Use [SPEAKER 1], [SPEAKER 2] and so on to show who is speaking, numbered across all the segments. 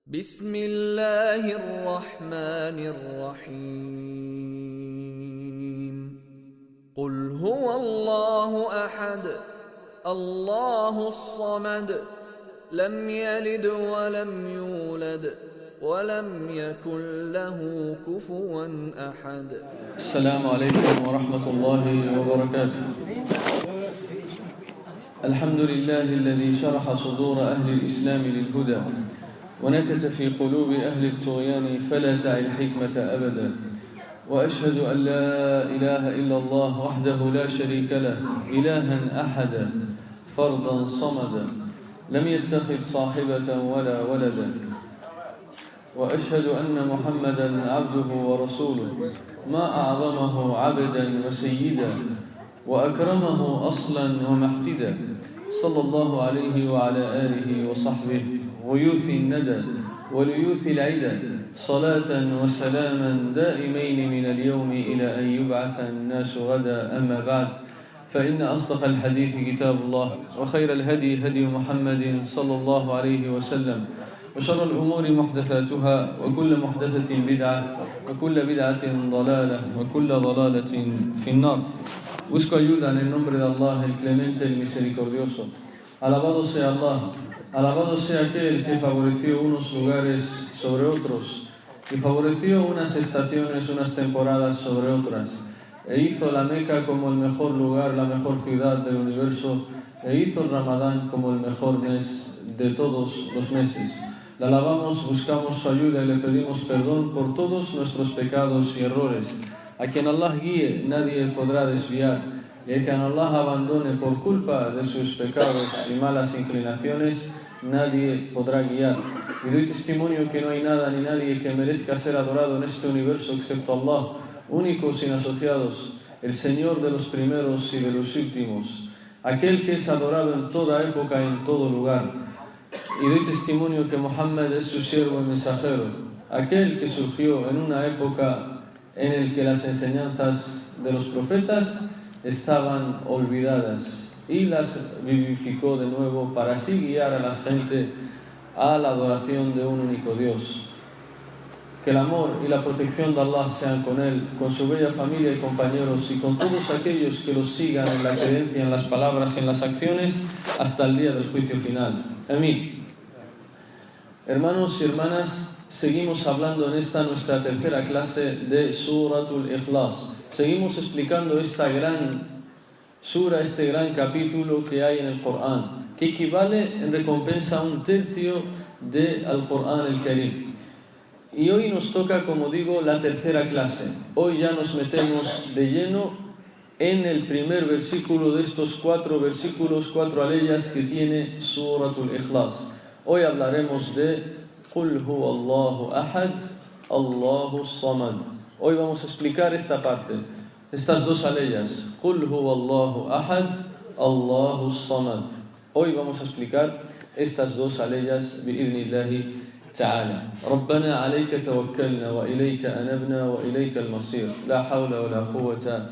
[SPEAKER 1] بسم الله الرحمن الرحيم قل هو الله أحد الله الصمد لم يلد ولم يولد ولم يكن له كفوا أحد.
[SPEAKER 2] السلام عليكم ورحمة الله وبركاته. الحمد لله الذي شرح صدور أهل الإسلام للهدى ونكت في قلوب أهل الطغيان فلا تعي الحكمة أبدا. وأشهد أن لا إله إلا الله وحده لا شريك له إلها أحدا فردا صمدا لم يتخذ صاحبة ولا ولدا. وأشهد أن محمدا عبده ورسوله ما أعظمه عبدا وسيدا وأكرمه أصلا ومحتدا صلى الله عليه وعلى آله وصحبه غيوث الندى وليوث العدى صلاة وسلاما دائمين من اليوم إلى أن يبعث الناس غدا. أما بعد، فإن أصدق الحديث كتاب الله وخير الهدي هدي محمد صلى الله عليه وسلم وشر الأمور محدثاتها وكل محدثة بدعة وكل بدعة ضلالة وكل ضلالة في النار. Busco ayuda en el nombre de Allah, el clemente, el misericordioso. Alabado sea Allah, alabado sea aquel que favoreció unos lugares sobre otros y favoreció unas estaciones, unas temporadas sobre otras, e hizo la Meca como el mejor lugar, la mejor ciudad del universo, e hizo el Ramadán como el mejor mes de todos los meses. Le alabamos, buscamos su ayuda y le pedimos perdón por todos nuestros pecados y errores. A quien Allah guíe, nadie podrá desviar, y a quien Allah abandone por culpa de sus pecados y malas inclinaciones, nadie podrá guiar. Y doy testimonio que no hay nada ni nadie que merezca ser adorado en este universo excepto Allah, único sin asociados, el Señor de los primeros y de los últimos, aquel que es adorado en toda época y en todo lugar. Y doy testimonio que Muhammad es su siervo y mensajero, aquel que surgió en una época en el que las enseñanzas de los profetas estaban olvidadas y las vivificó de nuevo para así guiar a la gente a la adoración de un único Dios. Que el amor y la protección de Allah sean con él, con su bella familia y compañeros y con todos aquellos que los sigan en la creencia, en las palabras y en las acciones hasta el día del juicio final. Amén. Hermanos y hermanas, seguimos hablando en esta nuestra tercera clase de Suratul Ikhlas. Seguimos explicando esta gran sura, este gran capítulo que hay en el Corán, que equivale en recompensa a un tercio del Corán el Karim. Y hoy nos toca, como digo, la tercera clase. Hoy ya nos metemos de lleno en el primer versículo de estos 4 versículos, 4 aleyas que tiene Suratul Ikhlas. Hoy hablaremos de Qul huwa Allahu ahad, Allahu samad. Hoy vamos a explicar esta parte, estas 2 aleyas. Qul huwa Allahu ahad, Allahu samad. Hoy vamos a explicar estas 2 aleyas bi'idhnillahi ta'ala. Rabbana alayka tawakkalna wa ilayka anabna wa ilayka al-masir. La hawla wa la quwwata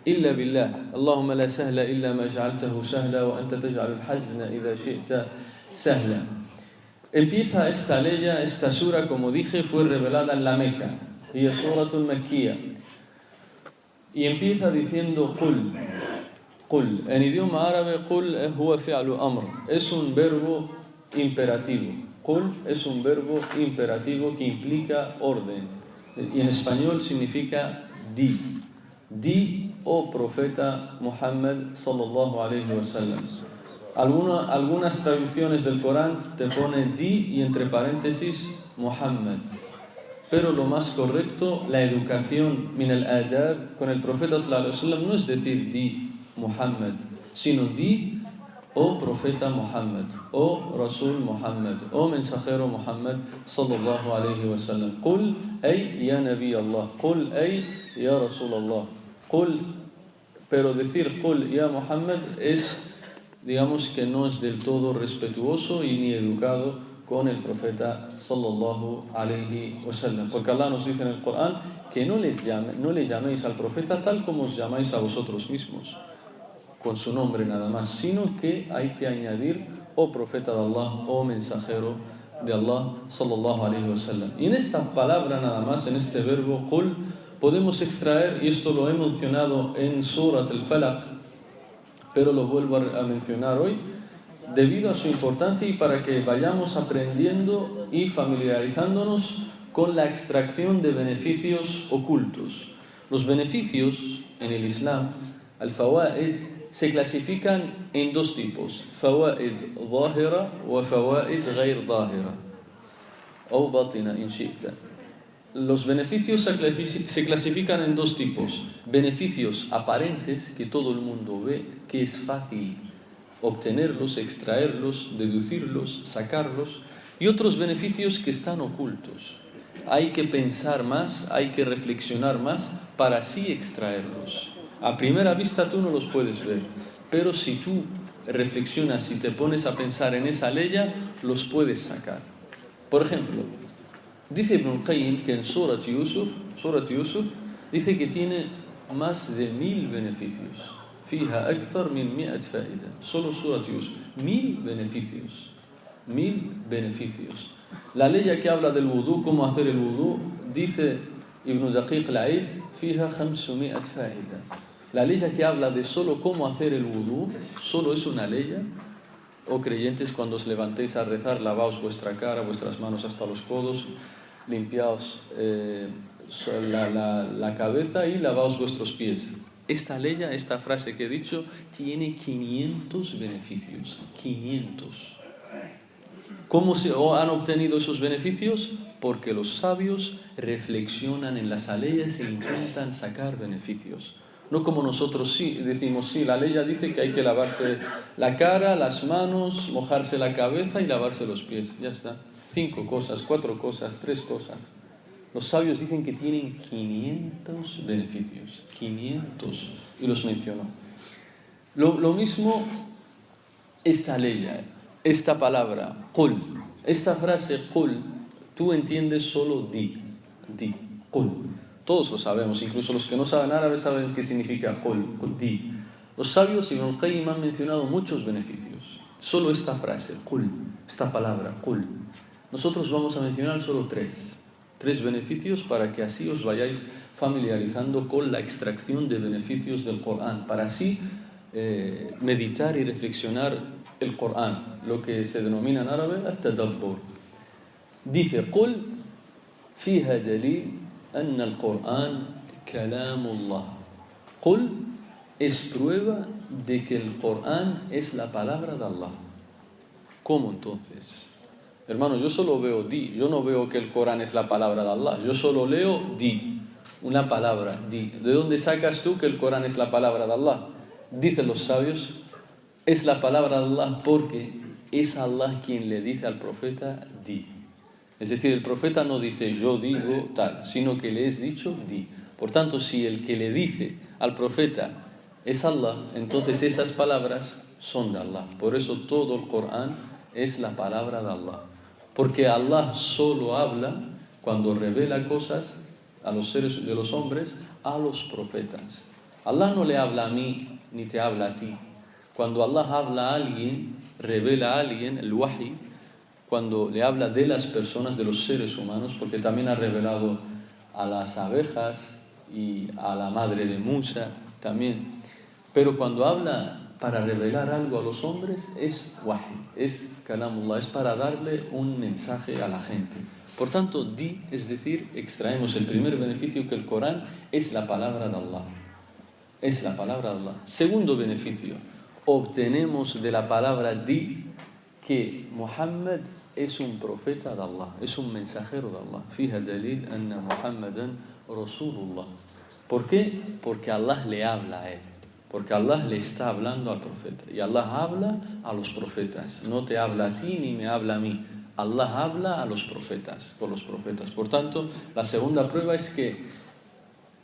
[SPEAKER 2] illa billah. Allahumma la sahla illa ma ja'altahu sahla wa anta taj'al al-hazna idha shi'ta sahla. Empieza esta leya, esta sura, como dije, fue revelada en la Meca, y es Suratul Makkiyah, y empieza diciendo Qul. Qul, en idioma árabe, Qul huwa fi'lu amr, es un verbo imperativo. Qul es un verbo imperativo que implica orden, y en español significa di. Di, oh profeta Muhammad sallallahu alayhi wa sallam. Algunas traducciones del Corán te ponen di y entre paréntesis Muhammad. Pero lo más correcto, la educación min al-adab con el profeta sallallahu alaihi wasallam no es decir di Muhammad, sino di oh profeta Muhammad, oh Rasul Muhammad, oh mensajero Muhammad sallallahu alaihi wasallam. Qul ay ya Nabi Allah, qul ay ya Rasul Allah. Qul, pero decir qul ya Muhammad es, digamos que no es del todo respetuoso y ni educado con el profeta sallallahu alayhi wa sallam, porque Allah nos dice en el Corán que no le llaméis al profeta tal como os llamáis a vosotros mismos, con su nombre nada más, sino que hay que añadir oh profeta de Allah, oh mensajero de Allah sallallahu alayhi wa sallam. Y en esta palabra nada más, en este verbo qul, podemos extraer, y esto lo he mencionado en Surat al-Falaq, pero lo vuelvo a mencionar hoy, debido a su importancia y para que vayamos aprendiendo y familiarizándonos con la extracción de beneficios ocultos. Los beneficios en el Islam, al-fawaid, se clasifican en dos tipos: fawaid zahira wa fawaid ghayr zahira, o batina in shi'ta. Los beneficios se clasifican en dos tipos: beneficios aparentes, que todo el mundo ve, que es fácil obtenerlos, extraerlos, deducirlos, sacarlos, y otros beneficios que están ocultos. Hay que pensar más, hay que reflexionar más para así extraerlos. A primera vista tú no los puedes ver, pero si tú reflexionas y te pones a pensar en esa ley, los puedes sacar. Por ejemplo, dice Ibn al-Qayyim que en Surat Yusuf dice que tiene más de 1000 beneficios. فيها أكثر من 100 فائدة. Solo Surat Yusuf. 1000 beneficios. 1000 beneficios. La ley que habla del wudú, cómo hacer el wudú, dice Ibn Daqiq al-Aid, فيها 500 فائدة. La ley que habla de solo cómo hacer el wudú, solo es una ley. Oh creyentes, cuando os levantéis a rezar, lavaos vuestra cara, vuestras manos hasta los codos, limpiaos la cabeza y lavaos vuestros pies. Esta ley, esta frase que he dicho, tiene 500 beneficios. 500. ¿Cómo se han obtenido esos beneficios? Porque los sabios reflexionan en las leyes e intentan sacar beneficios. No como nosotros decimos, sí, la ley dice que hay que lavarse la cara, las manos, mojarse la cabeza y lavarse los pies. Ya está. 5 cosas, 4 cosas, 3 cosas. Los sabios dicen que tienen 500 beneficios. 500. Y los mencionó. Lo mismo esta ley, esta palabra, qul. Esta frase, qul, tú entiendes solo di, qul. Todos lo sabemos, incluso los que no saben árabe saben qué significa qul, di. Los sabios Ibn al-Qayyim han mencionado muchos beneficios. Solo esta frase, qul, esta palabra, qul. Nosotros vamos a mencionar solo 3 beneficios para que así os vayáis familiarizando con la extracción de beneficios del Corán, para así meditar y reflexionar el Corán, lo que se denomina en árabe at-tadabbur. Dice, qul fiha dalil anna al-Corán kalamullah. Qul es prueba de que el Corán es la palabra de Allah. ¿Cómo entonces? Hermanos, yo solo veo di, yo no veo que el Corán es la palabra de Allah, yo solo leo di, una palabra, di. ¿De dónde sacas tú que el Corán es la palabra de Allah? Dicen los sabios, es la palabra de Allah porque es Allah quien le dice al profeta di. Es decir, el profeta no dice yo digo tal, sino que le es dicho di. Por tanto, si el que le dice al profeta es Allah, entonces esas palabras son de Allah. Por eso todo el Corán es la palabra de Allah. Porque Allah solo habla cuando revela cosas a los seres de los hombres, a los profetas. Allah no le habla a mí ni te habla a ti. Cuando Allah habla a alguien, revela a alguien, el wahi, cuando le habla de las personas, de los seres humanos, porque también ha revelado a las abejas y a la madre de Musa también. Pero cuando habla para revelar algo a los hombres es wahi, es kalamullah, es para darle un mensaje a la gente. Por tanto, di, es decir, extraemos el primer beneficio, que el Corán es la palabra de Allah. Es la palabra de Allah. Segundo beneficio, obtenemos de la palabra di que Muhammad es un profeta de Allah, es un mensajero de Allah. Fiha dalil anna Muhammadan Rasulullah. ¿Por qué? Porque Allah le habla a él. Porque Allah le está hablando al profeta. Y Allah habla a los profetas. No te habla a ti ni me habla a mí. Allah habla a los profetas, con los profetas. Por tanto, la segunda prueba es que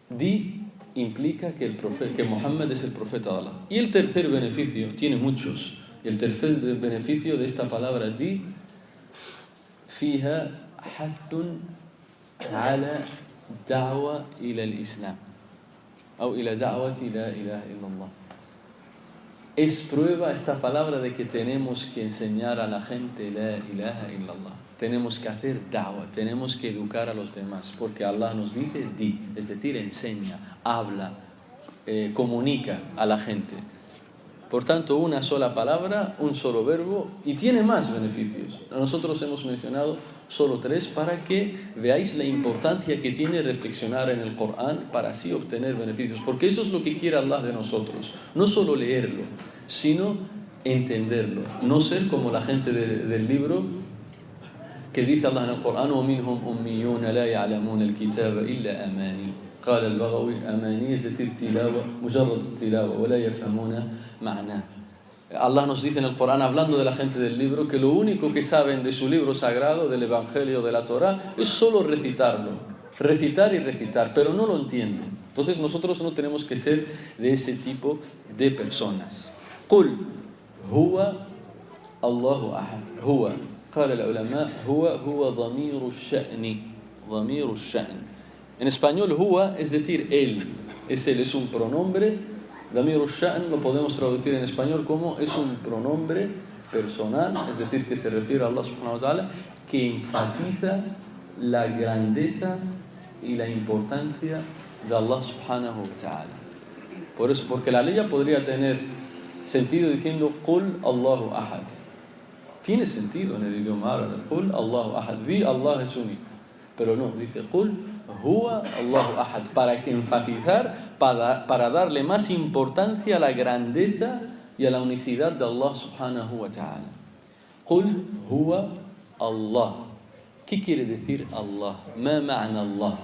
[SPEAKER 2] di implica que Muhammad es el profeta de Allah. Y el tercer beneficio, tiene muchos. Y el tercer beneficio de esta palabra di, fiha hathun ala da'wa ila al-Islam. أو إلى دعوة لا إله إلا الله. es prueba esta palabra de que tenemos que enseñar a la gente la ilaha illallah. Tenemos que hacer da'wah, tenemos que educar a los demás, porque Allah nos dice di, es decir, enseña, habla, comunica a la gente. Por tanto, una sola palabra, un solo verbo, y tiene más beneficios. Nosotros hemos mencionado solo 3 para que veáis la importancia que tiene reflexionar en el Corán para así obtener beneficios. Porque eso es lo que quiere Allah de nosotros. No solo leerlo, sino entenderlo. No ser como la gente del libro que dice Allah en el Corán: وَمِنْهُمْ أُمِّيُّونَ لَا يَعْلَمُونَ الْكِتَابَ إِلَّا أَمَانِي. قال البغوي أماني es decir تلاوة مجرد تلاوة ولا يفهمون معناه. Allah nos dice en el Corán, hablando de la gente del libro, que lo único que saben de su libro sagrado, del Evangelio, de la Torá, es solo recitarlo, recitar y recitar, pero no lo entienden. Entonces nosotros no tenemos que ser de ese tipo de personas. قل هو الله أحد. هو قال العلماء هو ضمير الشأن. ضمير الشأن. En español, huwa es decir, él. Él es un pronombre. Damir al-Sha'n lo podemos traducir en español como es un pronombre personal, es decir, que se refiere a Allah subhanahu wa ta'ala, que enfatiza la grandeza y la importancia de Allah subhanahu wa ta'ala. Por eso, porque la ley podría tener sentido diciendo Qul Allahu Ahad. Tiene sentido en el idioma árabe. Qul Allahu Ahad. Di Allah es único. Pero no, dice Qul Huwa Allahu Ahad, para que enfatizar, para darle más importancia a la grandeza y a la unicidad de Allah subhanahu wa ta'ala. Qul Huwa Allah. ¿Qué quiere decir Allah? ما معنى الله؟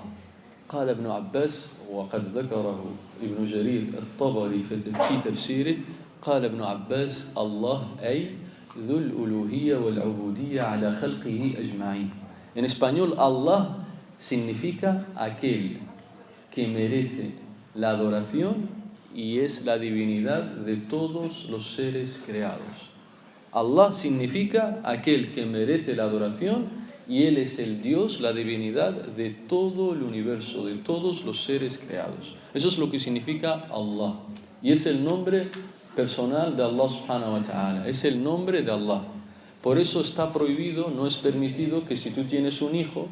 [SPEAKER 2] قال ابن عباس وقد ذكره ابن جرير الطبري في تفسيره قال ابن عباس الله أي ذو الألوهية والعبودية على خلقه أجمعين. En español, Allah significa aquel que merece la adoración y es la divinidad de todos los seres creados. Allah significa aquel que merece la adoración y Él es el Dios, la divinidad de todo el universo, de todos los seres creados. Eso es lo que significa Allah. Y es el nombre personal de Allah subhanahu wa ta'ala. Es el nombre de Allah. Por eso está prohibido, no es permitido que si tú tienes un hijo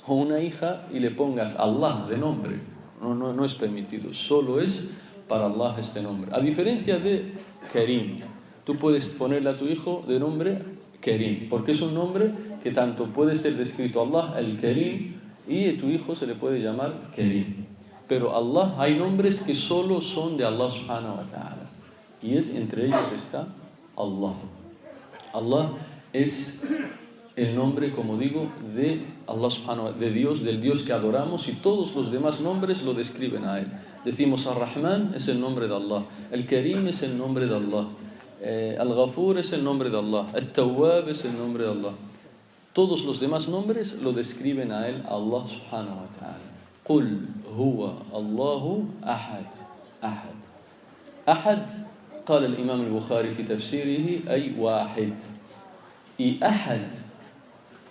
[SPEAKER 2] o una hija y le pongas Allah de nombre. No es permitido. Solo es para Allah este nombre. A diferencia de Karim. Tú puedes ponerle a tu hijo de nombre Karim, porque es un nombre que tanto puede ser descrito Allah, el Karim, y a tu hijo se le puede llamar Karim. Pero Allah, hay nombres que solo son de Allah subhanahu wa ta'ala. Y entre ellos está Allah. Allah es el nombre, como digo, de Allah subhanahu wa ta'ala, de Dios, del Dios que adoramos, y todos los demás nombres lo describen a Él. Decimos Ar-Rahman es el nombre de Allah, el Karim es el nombre de Allah, Al-Ghafur es el nombre de Allah, Al-Tawwab es el nombre de Allah. Todos los demás nombres lo describen a Él, Allah subhanahu wa ta'ala. Qul huwa Allahu ahad. Ahad. Ahad, قال الإمام البخاري في تفسيره أي واحد. Y أحد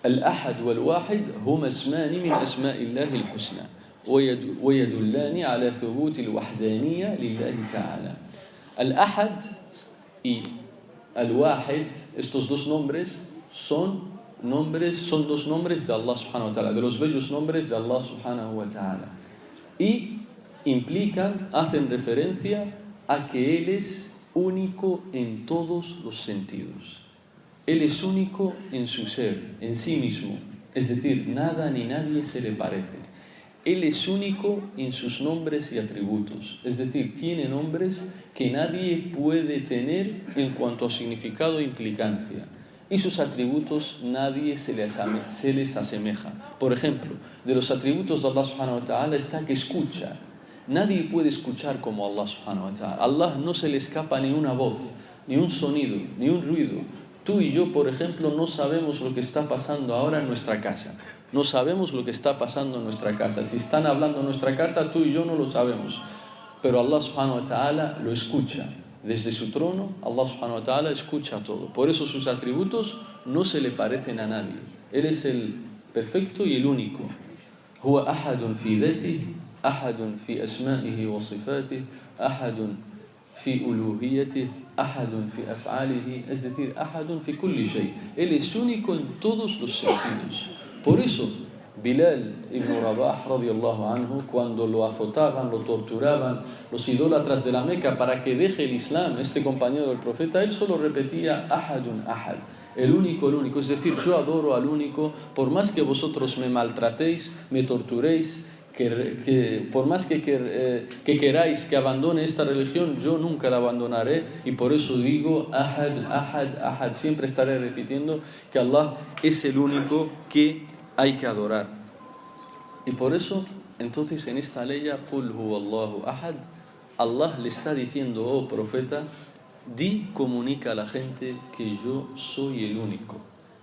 [SPEAKER 2] الأحد والواحد هما اسمان من أسماء الله الحسنى ويدلان على ثبوت الوحدانية لله تعالى. الأحد y الواحد, estos dos nombres son dos nombres de Allah subhanahu wa ta'ala, de los bellos nombres de Allah subhanahu wa ta'ala, y hacen referencia a que Él es único en todos los sentidos. Él es único en su ser, en sí mismo, es decir, nada ni nadie se le parece. Él es único en sus nombres y atributos, es decir, tiene nombres que nadie puede tener en cuanto a significado e implicancia. Y sus atributos nadie se les asemeja. Por ejemplo, de los atributos de Allah subhanahu wa ta'ala está que escucha. Nadie puede escuchar como Allah subhanahu wa ta'ala. Allah no se le escapa ni una voz, ni un sonido, ni un ruido. Tú y yo, por ejemplo, no sabemos lo que está pasando ahora en nuestra casa. No sabemos lo que está pasando en nuestra casa. Si están hablando en nuestra casa, tú y yo no lo sabemos. Pero Allah subhanahu wa ta'ala lo escucha. Desde su trono, Allah subhanahu wa ta'ala escucha todo. Por eso sus atributos no se le parecen a nadie. Él es el perfecto y el único. Huwa ahadun fi dhatihi, ahadun fi asma'ihi wa sifatihi, ahadun في ألوهيته أحد في أفعاله, es decir, أحد في كل شيء. Él es único en todos los sentidos. Por eso, Bilal ibn Rabah, radiyallahu anhu, cuando lo azotaban, lo torturaban, los idólatras de la Meca, para que deje el Islam, este compañero del profeta, él solo repetía Ahadun Ahad, el único, es decir, yo adoro al único, por más que vosotros me maltratéis, me torturéis, que por más que queráis que abandone esta religión, yo nunca la abandonaré, y por eso digo Ahad, Ahad, Ahad, siempre estaré repitiendo que Allah es el único que hay que adorar. Y por eso, entonces en esta ley, Qul huwallahu ahad, Allah le está diciendo, oh profeta, comunica a la gente que yo soy el único,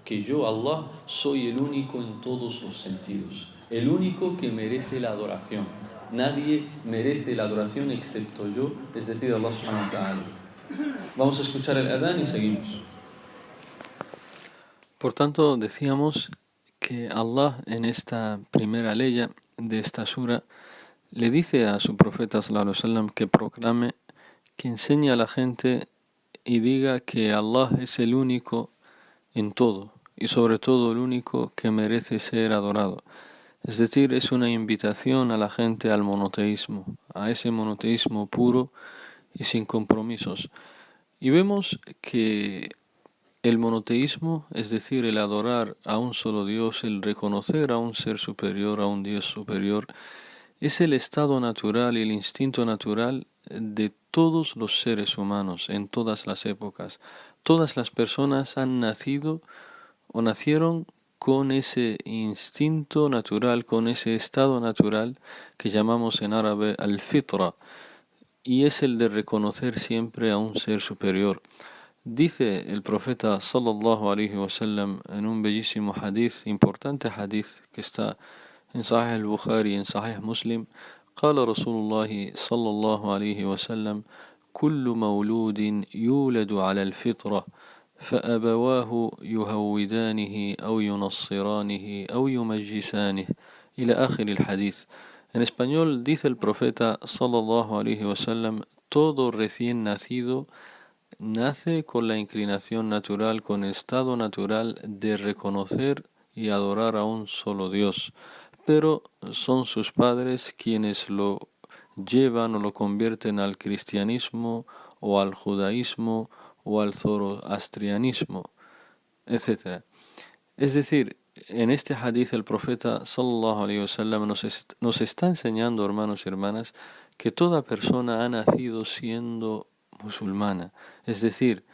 [SPEAKER 2] que yo, Allah, soy el único en todos los sentidos, el único que merece la adoración. Nadie merece la adoración excepto yo, es decir, Allah subhanahu wa ta'ala. Vamos a escuchar el adán y seguimos. Por tanto, decíamos que Allah en esta primera ley de esta sura le dice a su profeta sallallahu alaihi wasallam que proclame, que enseñe a la gente y diga que Allah es el único en todo y sobre todo el único que merece ser adorado. Es decir, es una invitación a la gente al monoteísmo, a ese monoteísmo puro y sin compromisos. Y vemos que el monoteísmo, es decir, el adorar a un solo Dios, el reconocer a un ser superior, a un Dios superior, es el estado natural y el instinto natural de todos los seres humanos en todas las épocas. Todas las personas han nacido o nacieron con ese instinto natural, con ese estado natural que llamamos en árabe al-fitra, y es el de reconocer siempre a un ser superior. Dice el profeta sallallahu alaihi wasallam en un bellísimo hadith, importante hadith que está en Sahih al-Bukhari y en Sahih Muslim, قال رسول الله صلى الله عليه وسلم كل مولود يولد على الفطرة فأبواه يهودانه أو ينصرانه أو يمجسانه إلى آخر الحديث. En español dice el profeta sallallahu alaihi wasallam, todo recién nacido nace con la inclinación natural, con el estado natural de reconocer y adorar a un solo Dios, pero son sus padres quienes lo llevan o lo convierten al cristianismo o al judaísmo o al zoroastrianismo, etc. Es decir, en este hadith el profeta sallallahu alaihi wasallam nos está enseñando, hermanos y hermanas, que toda persona ha nacido siendo musulmana, es decir,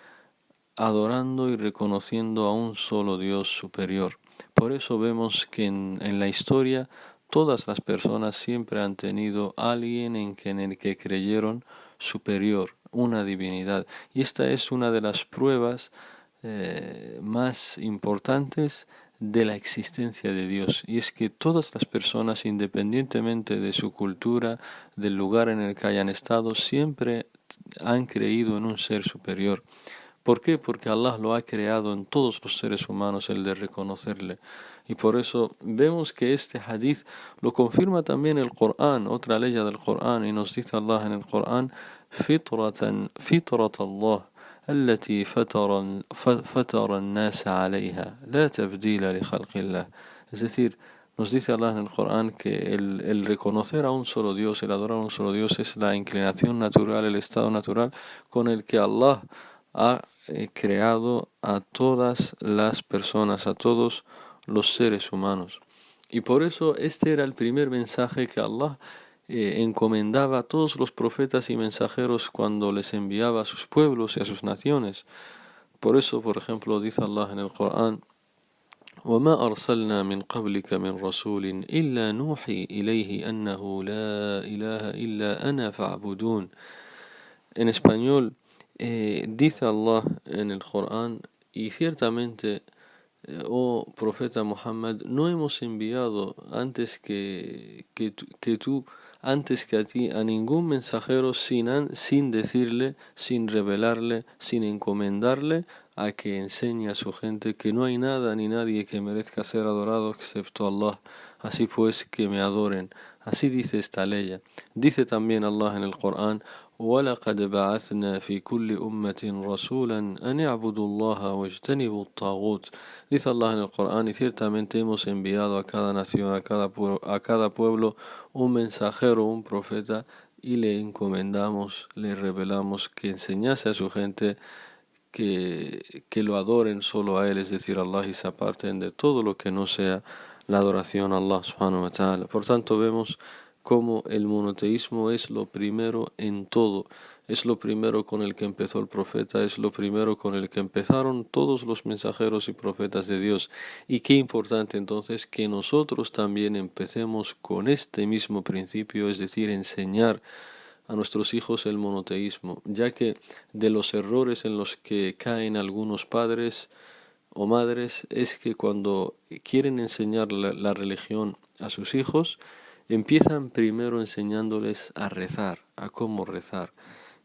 [SPEAKER 2] adorando y reconociendo a un solo Dios superior. Por eso vemos que en la historia todas las personas siempre han tenido alguien en el que creyeron superior, una divinidad. Y esta es una de las pruebas más importantes de la existencia de Dios, y es que todas las personas, independientemente de su cultura, del lugar en el que hayan estado, siempre han creído en un ser superior. ¿Por qué? Porque Allah lo ha creado en todos los seres humanos, el de reconocerle. Y por eso vemos que este hadith lo confirma también el Corán, otra ley del Corán, y nos dice Allah en el Corán, فطرة الله التي فطر الناس عليها لا تبديل لخلق الله. Es decir, nos dice Allah en el Corán que el reconocer a un solo Dios, el adorar a un solo Dios, es la inclinación natural, el estado natural con el que Allah ha creado a todas las personas, a todos los seres humanos. Y por eso este era el primer mensaje que Allah encomendaba a todos los profetas y mensajeros cuando les enviaba a sus pueblos y a sus naciones. Por eso, por ejemplo, dice Allah en el Corán, وَمَا أَرْسَلْنَا مِنْ قَبْلِكَ مِنْ رَسُولٍ إِلَّا نُوحِي إِلَيْهِ أَنَّهُ لَا إِلَهَ إِلَّا أَنَا فَاعْبُدُونَ. En español, dice Allah en el Corán, y ciertamente, oh profeta Muhammad, no hemos enviado antes que tú, antes que a ti, a ningún mensajero sin decirle, sin revelarle, sin encomendarle a que enseñe a su gente que no hay nada ni nadie que merezca ser adorado excepto Allah. Así pues, que me adoren. Así dice esta ley. Dice también Allah en el Corán, وَلَقَدْ بَعَثْنَا فِي كُلِّ أُمَّةٍ رَسُولًا أَنِ اعْبُدُوا اللَّهَ وَاجْتَنِبُوا الطَّاغُوتَ. Dice Allah en el Corán, y ciertamente hemos enviado a cada nación, a cada pueblo, un mensajero, un profeta, y le encomendamos, le revelamos que enseñase a su gente que lo adoren solo a Él, es decir, a Allah, y se aparten de todo lo que no sea la adoración a Allah subhanahu wa ta'ala. Por tanto, vemos cómo el monoteísmo es lo primero en todo, es lo primero con el que empezó el profeta, es lo primero con el que empezaron todos los mensajeros y profetas de Dios. Y qué importante entonces que nosotros también empecemos con este mismo principio, es decir, enseñar a nuestros hijos el monoteísmo, ya que de los errores en los que caen algunos padres o madres es que cuando quieren enseñar la religión a sus hijos, empiezan primero enseñándoles a rezar, a cómo rezar.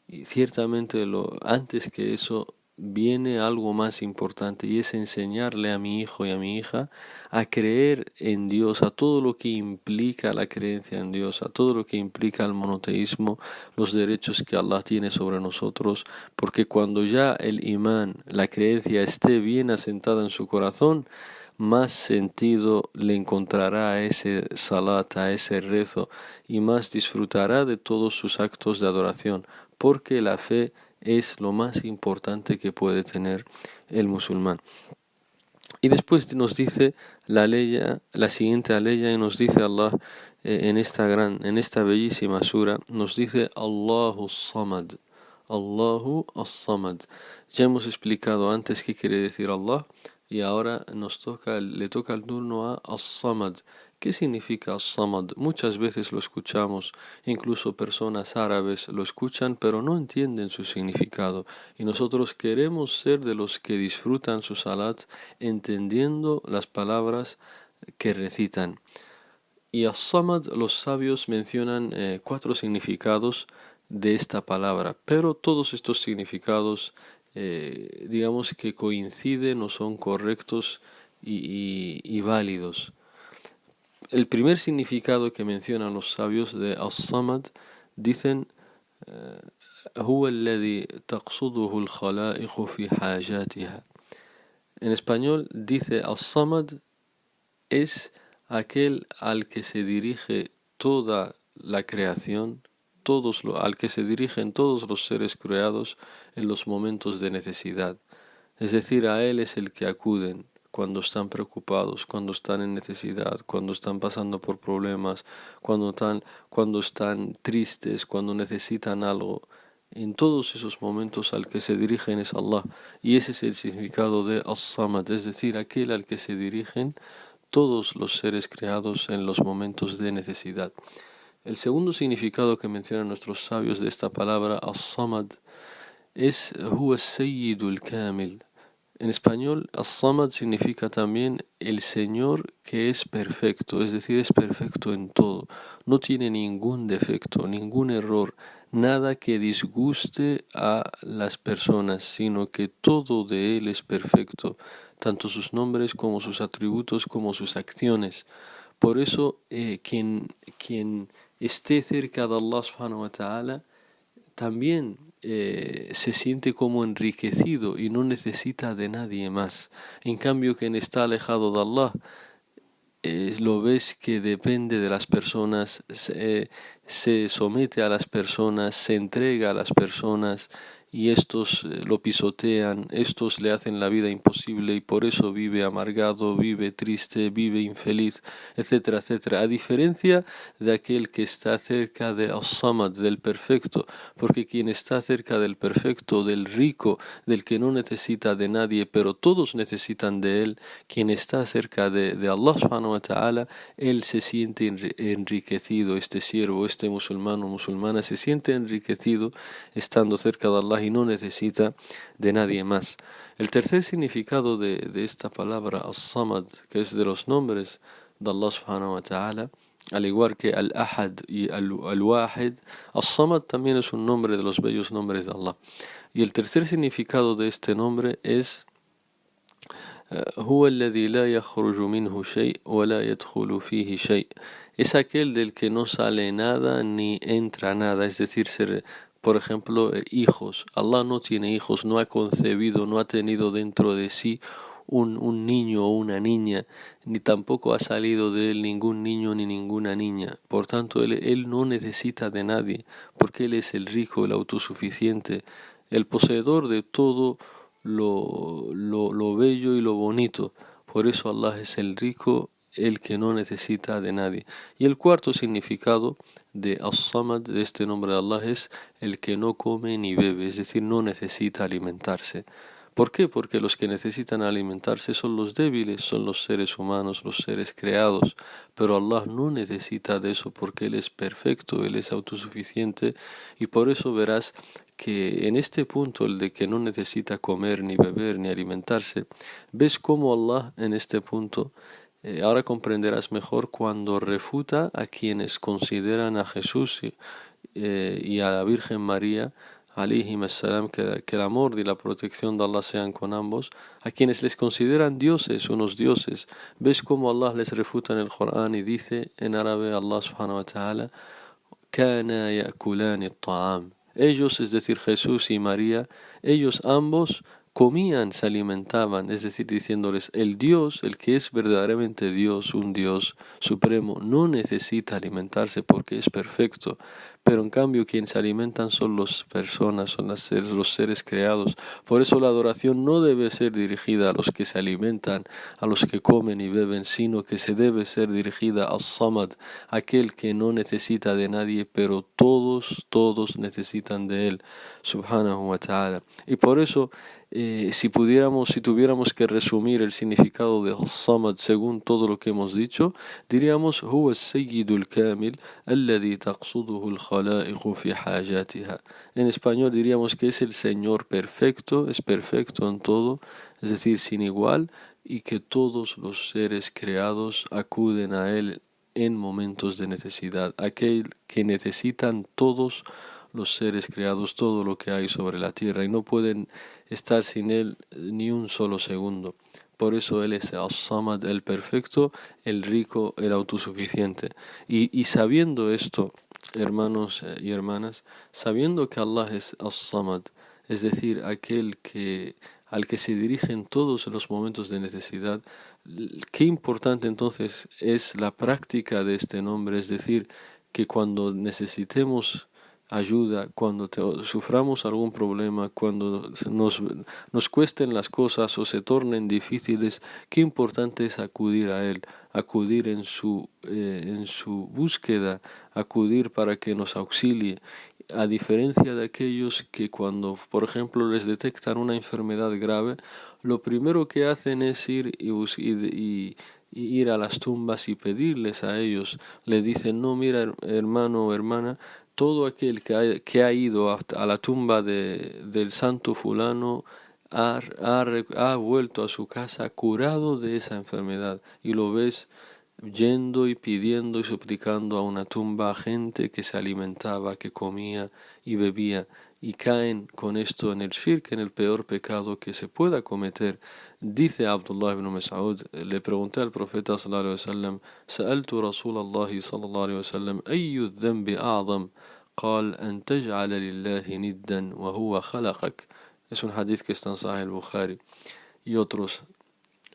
[SPEAKER 2] Y ciertamente antes que eso viene algo más importante, y es enseñarle a mi hijo y a mi hija a creer en Dios, a todo lo que implica la creencia en Dios, a todo lo que implica el monoteísmo, los derechos que Allah tiene sobre nosotros, porque cuando ya el imán, la creencia, esté bien asentada en su corazón, más sentido le encontrará a ese salat, a ese rezo, y más disfrutará de todos sus actos de adoración, porque la fe es lo más importante que puede tener el musulmán. Y después nos dice la siguiente aleya, y nos dice Allah en esta bellísima sura, nos dice Allahu Samad. Allahu As-Samad. Ya hemos explicado antes qué quiere decir Allah, y ahora le toca el turno a As-Samad. ¿Qué significa As-Samad? Muchas veces lo escuchamos, incluso personas árabes lo escuchan, pero no entienden su significado. Y nosotros queremos ser de los que disfrutan su salat entendiendo las palabras que recitan. Y As-Samad, los sabios mencionan 4 significados de esta palabra, pero todos estos significados digamos que coinciden o son correctos y válidos. El primer significado que mencionan los sabios de As-Samad dicen هو الذي تقصده الخلائق في حاجاتها. En español dice As-Samad es aquel al que se dirige toda la creación, al que se dirigen todos los seres creados en los momentos de necesidad. Es decir, a Él es el que acuden cuando están preocupados, cuando están en necesidad, cuando están pasando por problemas, cuando están tristes, cuando necesitan algo. En todos esos momentos al que se dirigen es Allah. Y ese es el significado de As-Samad, es decir, aquel al que se dirigen todos los seres creados en los momentos de necesidad. El segundo significado que mencionan nuestros sabios de esta palabra As-Samad es Huwa Sayyidul Kamil. En español, As-Samad significa también el Señor que es perfecto, es decir, es perfecto en todo. No tiene ningún defecto, ningún error, nada que disguste a las personas, sino que todo de Él es perfecto, tanto sus nombres como sus atributos como sus acciones. Por eso, quien esté cerca de Allah subhanahu wa ta'ala también se siente como enriquecido y no necesita de nadie más. En cambio, quien está alejado de Allah, lo ves que depende de las personas, se somete a las personas, se entrega a las personas, y estos lo pisotean, estos le hacen la vida imposible, y por eso vive amargado, vive triste, vive infeliz, etcétera, etcétera. A diferencia de aquel que está cerca de As-Samad, del perfecto, porque quien está cerca del perfecto, del rico, del que no necesita de nadie, pero todos necesitan de él, quien está cerca de Allah subhanahu wa ta'ala, él se siente enriquecido, este siervo, este musulmán o musulmana se siente enriquecido estando cerca de Allah y no necesita de nadie más. El tercer significado de esta palabra As-Samad, que es de los nombres de Allah subhanahu wa ta'ala, al igual que Al-Ahad y Al-Wahid, As-Samad también es un nombre de los bellos nombres de Allah. Y el tercer significado de este nombre es هو الذي لا يخرج منه شيء ولا يدخل فيه شيء. Es aquel del que no sale nada ni entra nada, es decir,
[SPEAKER 3] por ejemplo, hijos. Allah no tiene hijos, no ha concebido, no ha tenido dentro de sí un niño o una niña, ni tampoco ha salido de él ningún niño ni ninguna niña. Por tanto, él no necesita de nadie, porque Él es el rico, el autosuficiente, el poseedor de todo lo bello y lo bonito. Por eso Allah es el rico, el que no necesita de nadie. Y el cuarto significado de As-Samad, de este nombre de Allah, es el que no come ni bebe, es decir, no necesita alimentarse. ¿Por qué? Porque los que necesitan alimentarse son los débiles, son los seres humanos, los seres creados. Pero Allah no necesita de eso porque Él es perfecto, Él es autosuficiente, y por eso verás que en este punto, el de que no necesita comer, ni beber, ni alimentarse, ves cómo Allah en este punto, ahora comprenderás mejor cuando refuta a quienes consideran a Jesús y a la Virgen María, alayhim salam, que el amor y la protección de Allah sean con ambos, a quienes les consideran dioses, unos dioses. Ves cómo Allah les refuta en el Corán y dice en árabe, Allah subhanahu wa ta'ala, kana ya'kulani at-ta'am. Ellos, es decir, Jesús y María, ellos ambos comían, se alimentaban, es decir, diciéndoles, el Dios, el que es verdaderamente Dios, un Dios supremo, no necesita alimentarse porque es perfecto. Pero en cambio quienes se alimentan son las personas, son los seres creados. Por eso la adoración no debe ser dirigida a los que se alimentan, a los que comen y beben, sino que se debe ser dirigida al Samad, aquel que no necesita de nadie, pero todos necesitan de él, subhanahu wa ta'ala. Y por eso, si tuviéramos que resumir el significado de As-Samad según todo lo que hemos dicho, diríamos huwa as-sayyidul kamil alladhi taqsuduhu al-khalaiqu fi hajatiha. En español diríamos que es el Señor perfecto, es perfecto en todo, es decir, sin igual, y que todos los seres creados acuden a Él en momentos de necesidad, aquel que necesitan todos los seres creados, todo lo que hay sobre la tierra, y no pueden estar sin Él ni un solo segundo. Por eso Él es As-Samad, el perfecto, el rico, el autosuficiente. Y sabiendo esto, hermanos y hermanas, sabiendo que Allah es As-Samad, es decir, al que se dirigen todos en los momentos de necesidad, qué importante entonces es la práctica de este nombre, es decir, que cuando necesitemos ayuda, cuando suframos algún problema, cuando nos cuesten las cosas o se tornen difíciles, qué importante es acudir a Él, acudir en su búsqueda, acudir para que nos auxilie, a diferencia de aquellos que cuando, por ejemplo, les detectan una enfermedad grave, lo primero que hacen es ir y ir a las tumbas y pedirles a ellos. Le dicen, no, mira, hermano o hermana, todo aquel que ha ido a la tumba del santo fulano ha vuelto a su casa curado de esa enfermedad. Y lo ves yendo y pidiendo y suplicando a una tumba a gente que se alimentaba, que comía y bebía, y caen con esto en el shirk, en el peor pecado que se pueda cometer. Dice Abdullah ibn Mas'ud, le pregunté al profeta sallallahu alaihi wasallam, سألت رسول الله صلى الله عليه وسلم أي الذنب أعظم؟ قال أن تجعل لله ندا وهو خلقك. Es un hadith que está en Sahih al-Bukhari y otros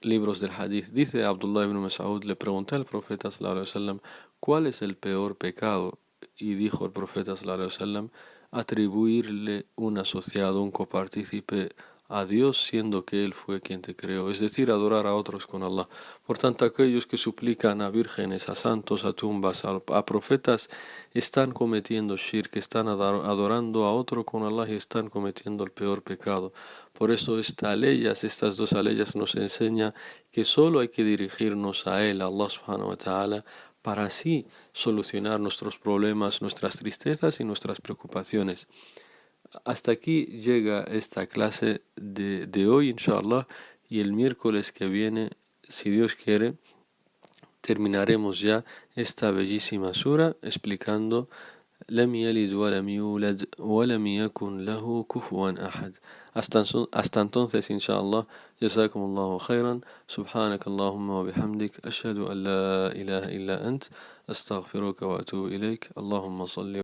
[SPEAKER 3] libros del hadith. Dice Abdullah ibn Mas'ud, le pregunté al profeta sallallahu alaihi wasallam, ¿cuál es el peor pecado? Y dijo el profeta sallallahu alaihi wasallam, atribuirle un asociado, un copartícipe a Dios, siendo que Él fue quien te creó, es decir, adorar a otros con Allah. Por tanto, aquellos que suplican a vírgenes, a santos, a tumbas, a profetas, están cometiendo shirk, están adorando a otro con Allah y están cometiendo el peor pecado. Por eso estas dos leyes nos enseñan que solo hay que dirigirnos a Él, a Allah subhanahu wa ta'ala, para así solucionar nuestros problemas, nuestras tristezas y nuestras preocupaciones. Hasta aquí llega esta clase de hoy, inshallah, y el miércoles que viene, si Dios quiere, terminaremos ya esta bellísima sura explicando لم يلد ولم يولد ولم يكن له كفوا أحد. Hasta entonces, inshallah, جزاكم الله خيرا. سبحانك اللهم وبحمدك أشهد أن لا إله إلا أنت أستغفرك وأتوب إليك. اللهم صل